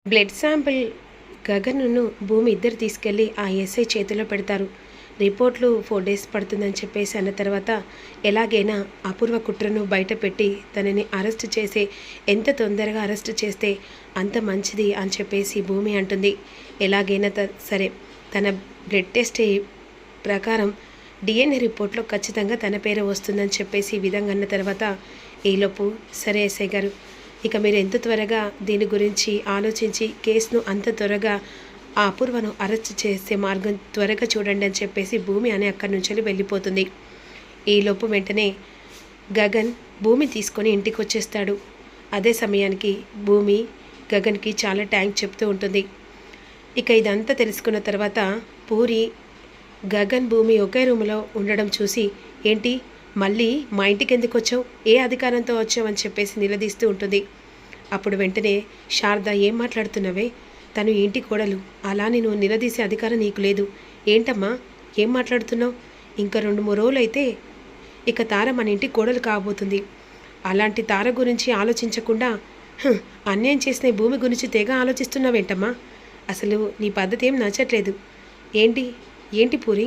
Blood sample గగన్ను భూమి ఇద్దరు తీసుకెళ్ళి ఆ ఎస్ఐ చేతిలో పెడతారు. రిపోర్ట్లు 4 డేస్ పడుతుందని చెప్పేసి అన్న తర్వాత ఎలాగైనా అపూర్వ కుట్రను బయట పెట్టి తనని అరెస్ట్ చేసే, ఎంత తొందరగా అరెస్ట్ చేస్తే అంత మంచిది అని చెప్పేసి భూమి అంటుంది. ఎలాగైనా సరే తన బ్లడ్ టెస్ట్ ప్రకారం డిఎన్ఏ రిపోర్ట్లో ఖచ్చితంగా తన పేరు వస్తుందని చెప్పేసి ఈ విధంగా అన్న తర్వాత ఈలోపు సరే ఎస్ఐ గారు, ఇక మీరు ఎంత త్వరగా దీని గురించి ఆలోచించి కేసును అంత త్వరగా ఆ అపూర్వను అరెస్ట్ చేసే మార్గం త్వరగా చూడండి అని చెప్పేసి భూమి అని అక్కడి నుంచి వెళ్ళిపోతుంది. ఈలోపు వెంటనే గగన్ భూమి తీసుకొని ఇంటికి వచ్చేస్తాడు. అదే సమయానికి భూమి గగన్కి చాలా థ్యాంక్స్ చెప్తూ ఉంటుంది. ఇక ఇదంతా తెలుసుకున్న తర్వాత పూరి గగన్ భూమి ఒకే రూములో ఉండడం చూసి, ఏంటి మళ్ళీ మా ఇంటికి ఎందుకు వచ్చావు, ఏ అధికారంతో వచ్చావు అని చెప్పేసి నిలదీస్తూ ఉంటుంది. అప్పుడు వెంటనే శారద, ఏం మాట్లాడుతున్నావే, తను ఇంటి కోడలు, అలా నేను నిలదీసే అధికారం నీకు లేదు. ఏంటమ్మా ఏం మాట్లాడుతున్నావు, ఇంకా 2-3 రోజులు అయితే ఇక తార మన ఇంటి కోడలు కాబోతుంది. అలాంటి తార గురించి ఆలోచించకుండా అన్యాయం చేసిన భూమి గురించి తెగ ఆలోచిస్తున్నావేంటమ్మా, అసలు నీ పద్ధతి ఏం నచ్చట్లేదు. ఏంటి ఏంటి పూరి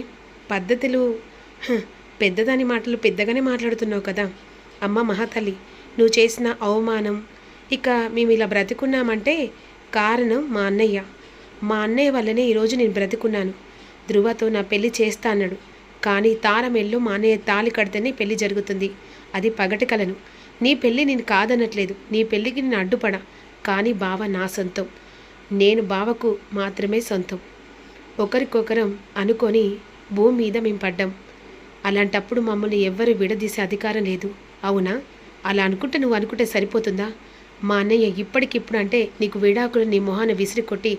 పద్ధతులు, పెద్దదాని మాటలు పెద్దగానే మాట్లాడుతున్నావు కదా. అమ్మ మహాతల్లి, నువ్వు చేసిన అవమానం, ఇక మేము ఇలా బ్రతికున్నామంటే కారణం మా అన్నయ్య. మా అన్నయ్య వల్లనే ఈరోజు నేను బ్రతికున్నాను. ధృవతో నా పెళ్లి చేస్తా అన్నాడు, కానీ తారమెల్లో మా అన్నయ్య తాళి కడితేనే పెళ్లి జరుగుతుంది. అది పగటి కలను. నీ పెళ్ళి నేను కాదనట్లేదు, నీ పెళ్ళికి నేను అడ్డుపడా, కానీ బావ నా సొంతం, నేను బావకు మాత్రమే సొంతం. ఒకరికొకరం అనుకొని భూమి మీద మేము పడ్డాం. అలాంటప్పుడు మమ్మల్ని ఎవ్వరు విడదీసే అధికారం లేదు, అవునా? అలా అనుకుంటే నువ్వు అనుకుంటే సరిపోతుందా? మా అన్నయ్య ఇప్పటికిప్పుడు అంటే నీకు విడాకులు నీ మొహాన విసిరి కొట్టి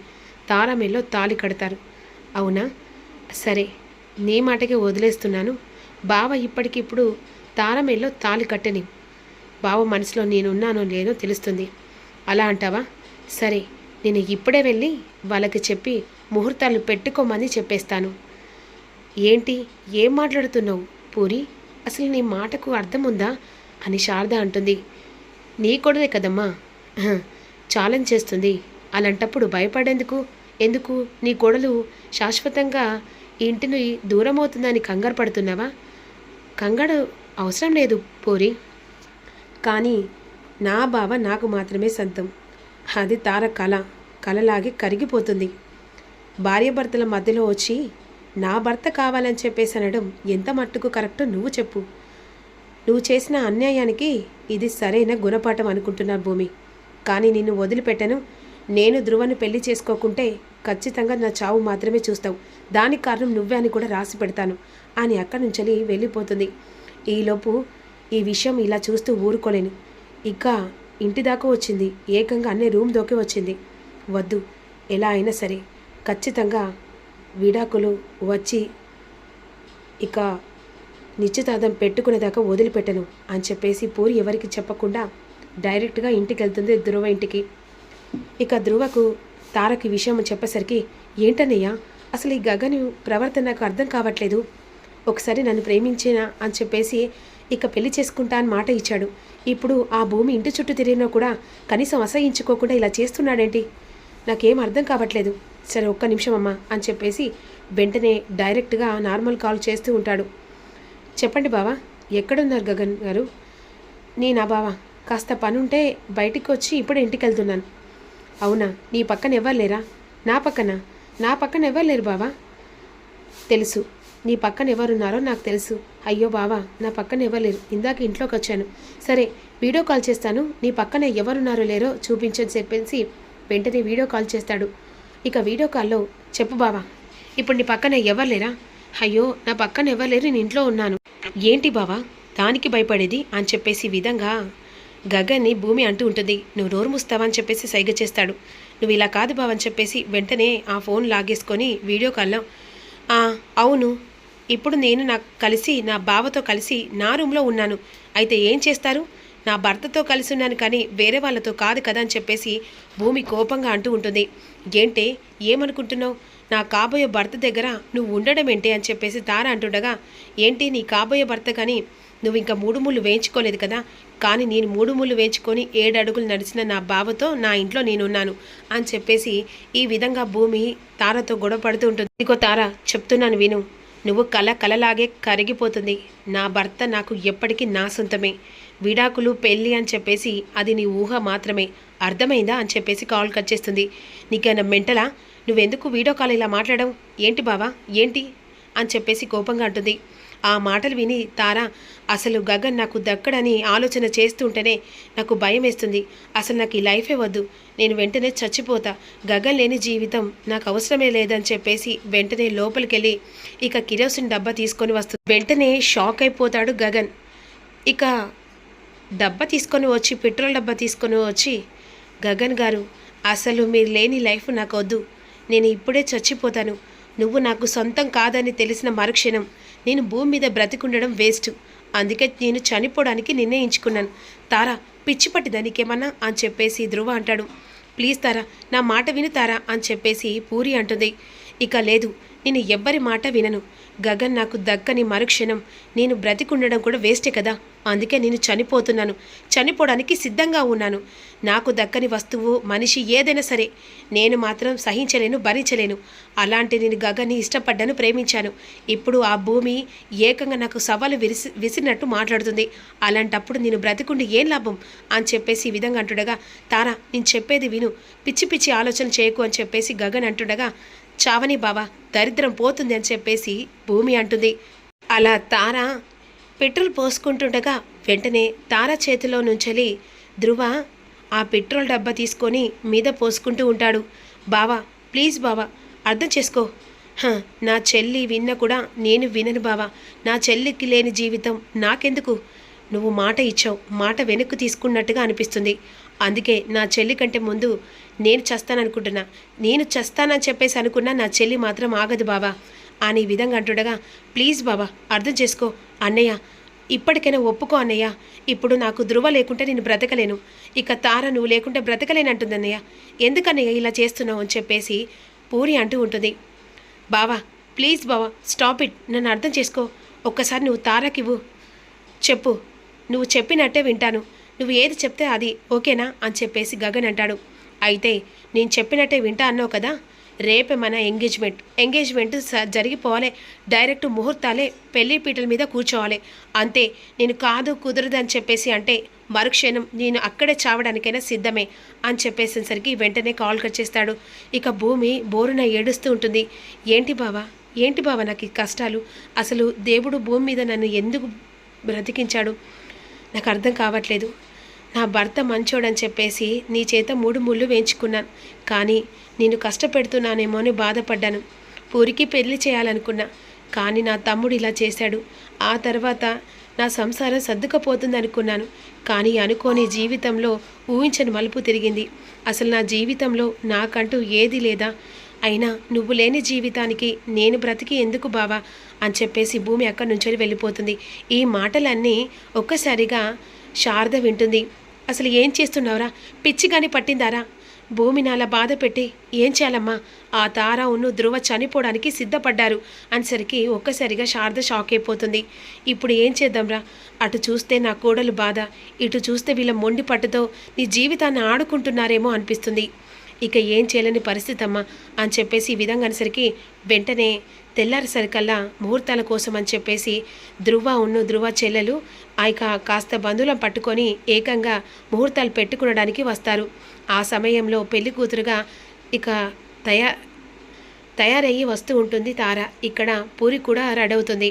తారామెల్లో తాళి కడతారు, అవునా? సరే నీ మాటకే వదిలేస్తున్నాను. బావ ఇప్పటికిప్పుడు తారామెల్లో తాళి కట్టని, బావ మనసులో నేనున్నానో లేదో తెలుస్తుంది. అలా అంటావా? సరే నేను ఇప్పుడే వెళ్ళి వాళ్ళకి చెప్పి ముహూర్తాలు పెట్టుకోమని చెప్పేస్తాను. ఏంటి ఏం మాట్లాడుతున్నావు పూరి, అసలు నీ మాటకు అర్థం ఉందా అని శారద అంటుంది. నీ కొడుదే కదమ్మా ఛాలెంజ్ చేస్తుంది, అలాంటప్పుడు భయపడేందుకు? ఎందుకు నీ కొడలు శాశ్వతంగా ఇంటిని దూరం అవుతుందని కంగారు పడుతున్నావా? కంగారు అవసరం లేదు పూరి, కానీ నా బావ నాకు మాత్రమే సొంతం. అది తార కలలాగే కరిగిపోతుంది. భార్యాభర్తల మధ్యలో వచ్చి నా భర్త కావాలని చెప్పేసి అనడం ఎంత మట్టుకు కరెక్టో నువ్వు చెప్పు. నువ్వు చేసిన అన్యాయానికి ఇది సరైన గుణపాఠం అనుకుంటున్నా భూమి, కానీ నిన్ను వదిలిపెట్టను. నేను ధృవను పెళ్లి చేసుకోకుంటే ఖచ్చితంగా నా చావు మాత్రమే చూస్తావు, దానికి కారణం నువ్వే అని కూడా రాసి పెడతాను అని అక్కడి నుంచి వెళ్ళిపోతుంది. ఈలోపు ఈ విషయం ఇలా చూస్తూ ఊరుకోలేను. ఇక ఇంటి దాకా వచ్చింది, ఏకంగా అన్నీ రూమ్ దోకి వచ్చింది. వద్దు, ఎలా అయినా సరే ఖచ్చితంగా విడాకులు వచ్చి ఇక నిశ్చితార్థం పెట్టుకునేదాకా వదిలిపెట్టను అని చెప్పేసి పూరి ఎవరికి చెప్పకుండా డైరెక్ట్గా ఇంటికి వెళ్తుంది ధృవ ఇంటికి. ఇక ధృవకు తారకి విషయం చెప్పేసరికి, ఏంటన్నయ్యా అసలు ఈ గగని ప్రవర్తన నాకు అర్థం కావట్లేదు, ఒకసారి నన్ను ప్రేమించినా అని చెప్పేసి ఇక పెళ్లి చేసుకుంటా అని మాట ఇచ్చాడు, ఇప్పుడు ఆ భూమి ఇంటి చుట్టూ తిరిగినా కూడా కనీసం అసహించుకోకుండా ఇలా చేస్తున్నాడేంటి, నాకేం అర్థం కావట్లేదు. సరే ఒక్క నిమిషం అమ్మా అని చెప్పేసి వెంటనే డైరెక్ట్గా నార్మల్ కాల్ చేస్తూ ఉంటాడు. చెప్పండి బావా, ఎక్కడున్నారు గగన్ గారు? నా బావా కాస్త పని ఉంటే బయటికి వచ్చి ఇప్పుడే ఇంటికి వెళ్తున్నాను. అవునా, నీ పక్కన ఎవరు లేరా? నా పక్కన ఎవరు లేరు బావా. తెలుసు, నీ పక్కన ఎవరున్నారో నాకు తెలుసు. అయ్యో బావా, నా పక్కన ఎవరు లేరు, ఇందాక ఇంట్లోకి వచ్చాను. సరే వీడియో కాల్ చేస్తాను, నీ పక్కన ఎవరున్నారో లేరో చూపించని చెప్పేసి వెంటనే వీడియో కాల్ చేస్తాడు. ఇక వీడియో కాల్లో, చెప్పు బావా, ఇప్పుడు నీ పక్కన ఎవరు లేరా? అయ్యో నా పక్కన ఎవరు లేరు, నేను ఇంట్లో ఉన్నాను. ఏంటి బావా దానికి భయపడేది అని చెప్పేసి విధంగా గగన్ని భూమి అంటూ ఉంటుంది. నువ్వు నోరు మూస్తావా అని చెప్పేసి సైగ చేస్తాడు. నువ్వు ఇలా కాదు బావ అని చెప్పేసి వెంటనే ఆ ఫోన్ లాగేసుకొని వీడియో కాల్లో, అవును ఇప్పుడు నేను నా బావతో కలిసి నా రూమ్లో ఉన్నాను, అయితే ఏం చేస్తారు, నా భర్తతో కలిసి ఉన్నాను కానీ వేరే వాళ్ళతో కాదు కదా అని చెప్పేసి భూమి కోపంగా అంటూ ఉంటుంది. ఏంటే ఏమనుకుంటున్నావు, నా కాబోయే భర్త దగ్గర నువ్వు ఉండడం ఏంటి అని చెప్పేసి తార అంటుండగా, ఏంటి నీ కాబోయే భర్త కానీ నువ్వు ఇంకా 3 ముళ్ళు వేయించుకోలేదు కదా, కానీ నేను 3 ముళ్ళు వేయించుకొని 7 అడుగులు నడిచిన నా బావతో నా ఇంట్లో నేనున్నాను అని చెప్పేసి ఈ విధంగా భూమి తారతో గొడవ పడుతూ ఉంటుంది. ఇగో తార, చెప్తున్నాను విను. నువ్వు కలలాగే కరిగిపోతుంది. నా భర్త నాకు ఎప్పటికీ నా సొంతమే. విడాకులు పెళ్ళి అని చెప్పేసి అది నీ ఊహ మాత్రమే, అర్థమైందా అని చెప్పేసి కాల్ కట్ చేస్తుంది. నీకేమైనా మెంటలా? నువ్వెందుకు వీడియో కాల్ ఇలా మాట్లాడవు? ఏంటి బావా, ఏంటి అని చెప్పేసి కోపంగా అంటుంది. ఆ మాటలు విని తార, అసలు గగన్ నాకు దక్కడని ఆలోచన చేస్తుంటేనే నాకు భయం వేస్తుంది. అసలు నాకు ఈ లైఫే వద్దు, నేను వెంటనే చచ్చిపోతా, గగన్ లేని జీవితం నాకు అవసరమే లేదని చెప్పేసి వెంటనే లోపలికెళ్ళి ఇక కిరోసిన్ డబ్బా తీసుకొని వస్తుంది. వెంటనే షాక్ అయిపోతాడు గగన్. ఇక డబ్బా తీసుకొని వచ్చి, పెట్రోల్ డబ్బా తీసుకొని వచ్చి, గగన్ గారు, అసలు మీరు లేని లైఫ్ నాకు వద్దు, నేను ఇప్పుడే చచ్చిపోతాను. నువ్వు నాకు సొంతం కాదని తెలిసిన మరుక్షణం నేను భూమి మీద బ్రతికుండడం వేస్ట్, అందుకే నేను చనిపోవడానికి నిర్ణయించుకున్నాను. తారా, పిచ్చి పట్టిదా నీకేమన్నా అని చెప్పేసి ధ్రువ అంటాడు. ప్లీజ్ తారా, నా మాట విను తారా అని చెప్పేసి పూరి అంటుంది. ఇక లేదు, నేను ఎవ్వరి మాట వినను. గగన్ నాకు దక్కని మరుక్షణం నేను బ్రతికుండడం కూడా వేస్టే కదా, అందుకే నేను చనిపోతున్నాను, చనిపోవడానికి సిద్ధంగా ఉన్నాను. నాకు దక్కని వస్తువు, మనిషి ఏదైనా సరే నేను మాత్రం సహించలేను, భరించలేను. అలాంటి నేను గగన్ని ఇష్టపడ్డాను, ప్రేమించాను. ఇప్పుడు ఆ భూమి ఏకంగా నాకు సవాలు విసిరినట్టు మాట్లాడుతుంది. అలాంటప్పుడు నేను బ్రతికుండి ఏం లాభం అని చెప్పేసి ఈ విధంగా అంటుండగా, తారా నేను చెప్పేది విను, పిచ్చి పిచ్చి ఆలోచన చేయకు అని చెప్పేసి గగన్ అంటుండగా, చావని బావా, దరిద్రం పోతుంది అని చెప్పేసి భూమి అంటుంది. అలా తార పెట్రోల్ పోసుకుంటుండగా వెంటనే తార చేతిలో నుంచెలి ధ్రువ ఆ పెట్రోల్ డబ్బా తీసుకొని మీద పోసుకుంటూ ఉంటాడు. బావా ప్లీజ్ బావా, అర్థం చేసుకో. నా చెల్లి విన్న కూడా నేను వినను బావా, నా చెల్లికి లేని జీవితం నాకెందుకు? నువ్వు మాట ఇచ్చావు, మాట వెనక్కు తీసుకున్నట్టుగా అనిపిస్తుంది. అందుకే నా చెల్లి కంటే ముందు నేను చస్తాననుకుంటున్నా. నేను చస్తానని చెప్పేసి అనుకున్నా, నా చెల్లి మాత్రం ఆగదు బావా అని ఈ విధంగా అంటుండగా, ప్లీజ్ బావా అర్థం చేసుకో అన్నయ్య, ఇప్పటికైనా ఒప్పుకో అన్నయ్య. ఇప్పుడు నాకు ధ్రువ లేకుంటే నేను బ్రతకలేను, ఇక తార నువ్వు లేకుంటే బ్రతకలేనంటుంది అన్నయ్య. ఎందుకన్నయ్య ఇలా చేస్తున్నావు అని చెప్పేసి పూరి అంటూ ఉంటుంది. బావా ప్లీజ్ బావా, స్టాప్ ఇట్, నన్ను అర్థం చేసుకో. ఒక్కసారి నువ్వు తారకివ్వు, చెప్పు, నువ్వు చెప్పినట్టే వింటాను, నువ్వు ఏది చెప్తే అది ఓకేనా అని చెప్పేసి గగన్ అంటాడు. అయితే నేను చెప్పినట్టే వింటా అన్నావు కదా, రేపే మన ఎంగేజ్మెంట్ జరిగిపోవాలి, డైరెక్ట్ ముహూర్తాలే పెళ్లి పీటల మీద కూర్చోవాలి, అంతే. నేను కాదు కుదరదు అని చెప్పేసి అంటే మరుక్షణం నేను అక్కడే చావడానికైనా సిద్ధమే అని చెప్పేసేసరికి వెంటనే కాల్ కట్ చేస్తాడు. ఇక భూమి బోరున ఏడుస్తూ ఉంటుంది. ఏంటి బావా నాకు ఈ కష్టాలు? అసలు దేవుడు భూమి మీద నన్ను ఎందుకు బ్రతికించాడు నాకు అర్థం కావట్లేదు. నా భర్త మంచోడని చెప్పేసి నీ చేత 3 ముళ్ళు వేయించుకున్నాను, కానీ నేను కష్టపెడుతున్నానేమో అని బాధపడ్డాను. పూరికి పెళ్లి చేయాలనుకున్నా, కానీ నా తమ్ముడు ఇలా చేశాడు. ఆ తర్వాత నా సంసారం సర్దుకపోతుంది అనుకున్నాను, కానీ అనుకోని జీవితంలో ఊహించని మలుపు తిరిగింది. అసలు నా జీవితంలో నాకంటూ ఏది లేదా? అయినా నువ్వు లేని జీవితానికి నేను బ్రతికి ఎందుకు బావా అని చెప్పేసి భూమి అక్కడి నుంచి వెళ్ళిపోతుంది. ఈ మాటలన్నీ ఒక్కసారిగా శారద వింటుంది. అసలు ఏం చేస్తున్నావురా, పిచ్చిగాని పట్టిందారా? భూమిని అలా బాధ పెట్టి ఏం చేయాలమ్మా? ఆ తార ఉన్ను ధ్రువ చనిపోవడానికి సిద్ధపడ్డారు అనేసరికి ఒక్కసారిగా శారద షాక్ అయిపోతుంది. ఇప్పుడు ఏం చేద్దాంరా? అటు చూస్తే నా కోడలు బాధ, ఇటు చూస్తే వీళ్ళ మొండి పట్టుతో నీ జీవితాన్ని ఆడుకుంటున్నారేమో అనిపిస్తుంది. ఇక ఏం చేయలేని పరిస్థితి అమ్మా అని చెప్పేసి ఈ విధంగా అనేసరికి వెంటనే తెల్లారేసరికల్లా ముహూర్తాల కోసం అని చెప్పేసి ధ్రువ చెల్లెలు ఇక కాస్త బంధువులను పట్టుకొని ఏకంగా ముహూర్తాలు పెట్టుకునడానికి వస్తారు. ఆ సమయంలో పెళ్లి కూతురుగా ఇక తయారయ్యి వస్తూ ఉంటుంది తార. ఇక్కడ పూరి కూడా రెడీ అవుతుంది.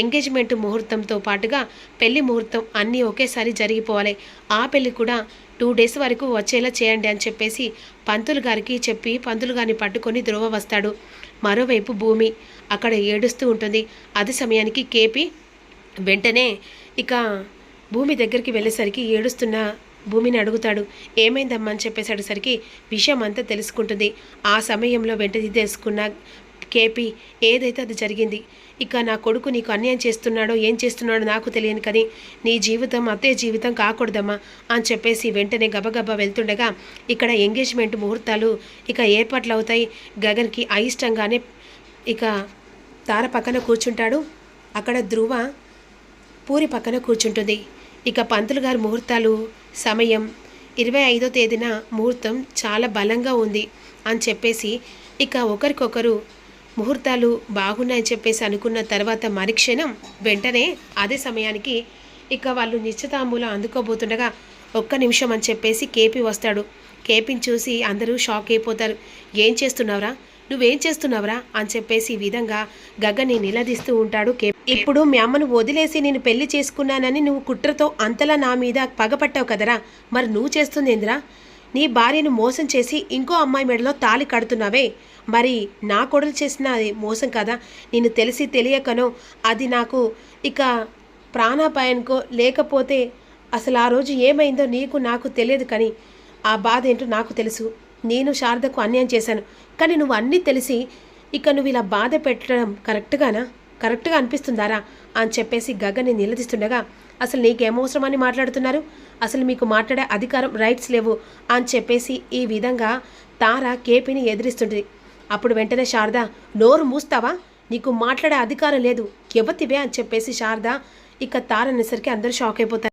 ఎంగేజ్మెంట్ ముహూర్తంతో పాటుగా పెళ్లి ముహూర్తం అన్నీ ఒకేసారి జరిగిపోవాలి. ఆ పెళ్లి కూడా 2 డేస్ వరకు వచ్చేలా చేయండి అని చెప్పేసి పంతులు గారికి చెప్పి పంతులు గారిని పట్టుకొని ధ్రువ వస్తాడు. మరోవైపు భూమి అక్కడ ఏడుస్తూ ఉంటుంది. అదే సమయానికి కేపీ వెంటనే ఇక భూమి దగ్గరికి వెళ్ళేసరికి ఏడుస్తున్న భూమిని అడుగుతాడు. ఏమైందమ్మా అని చెప్పేసరికి విషయం అంతా తెలుసుకుంటుంది. ఆ సమయంలో వెంటనే తెలుసుకున్న కేపీ ఏదైతే అది జరిగింది. ఇక నా కొడుకు నీకు అన్యాయం చేస్తున్నాడో ఏం చేస్తున్నాడో నాకు తెలియను, కానీ నీ జీవితం అత్తయ్య జీవితం కాకూడదమ్మా అని చెప్పేసి వెంటనే గబగబా వెళ్తుండగా ఇక్కడ ఎంగేజ్మెంట్ ముహూర్తాలు ఇక ఏర్పాట్లు అవుతాయి. గగన్కి అయిష్టంగానే ఇక తార పక్కన కూర్చుంటాడు. అక్కడ ధ్రువ పూరి పక్కన కూర్చుంటుంది. ఇక పంతులు గారి ముహూర్తాలు సమయం 25వ తేదీన ముహూర్తం చాలా బలంగా ఉంది అని చెప్పేసి ఇక ఒకరికొకరు ముహూర్తాలు బాగున్నాయని చెప్పేసి అనుకున్న తర్వాత మరుక్షణం వెంటనే అదే సమయానికి ఇక వాళ్ళు నిశ్చితాంబూలం అందుకోబోతుండగా ఒక్క నిమిషం అని చెప్పేసి కేపీ వస్తాడు. కేపీని చూసి అందరూ షాక్ అయిపోతారు. ఏం చేస్తున్నావురా, నువ్వేం చేస్తున్నావురా అని చెప్పేసి ఈ విధంగా గగన్ని నిలదీస్తూ ఉంటాడు కేపీ. ఇప్పుడు మీ అమ్మను వదిలేసి నేను పెళ్లి చేసుకున్నానని నువ్వు కుట్రతో అంతలా నా మీద పగపట్టావు కదరా, మరి నువ్వు చేస్తుందేందిరా? నీ భార్యను మోసం చేసి ఇంకో అమ్మాయి మెడలో తాళి కడుతున్నావే, మరి నా కొడులు చేసిన అది మోసం కదా. నేను తెలిసి తెలియకనో అది నాకు ఇక ప్రాణాపాయానికో లేకపోతే అసలు ఆ రోజు ఏమైందో నీకు నాకు తెలియదు, కానీ ఆ బాధ ఏంటో నాకు తెలుసు. నేను శారదకు అన్యాయం చేశాను, కానీ నువ్వు అన్నీ తెలిసి ఇక నువ్వు ఇలా బాధ పెట్టడం కరెక్ట్గా అనిపిస్తుందారా అని చెప్పేసి గగన్ని నిలదీస్తుండగా అసలు నీకేమవసరమని మాట్లాడుతున్నారు, అసలు మీకు మాట్లాడే అధికారం రైట్స్ లేవు అని చెప్పేసి ఈ విధంగా తార కేపీని ఎదిరిస్తుంటుంది. అప్పుడు వెంటనే శారద, నోరు మూస్తావా, నీకు మాట్లాడే అధికారం లేదు, ఎవతివే అని చెప్పేసి శారద ఇక తార అనేసరికి అందరూ షాక్ అయిపోతారు.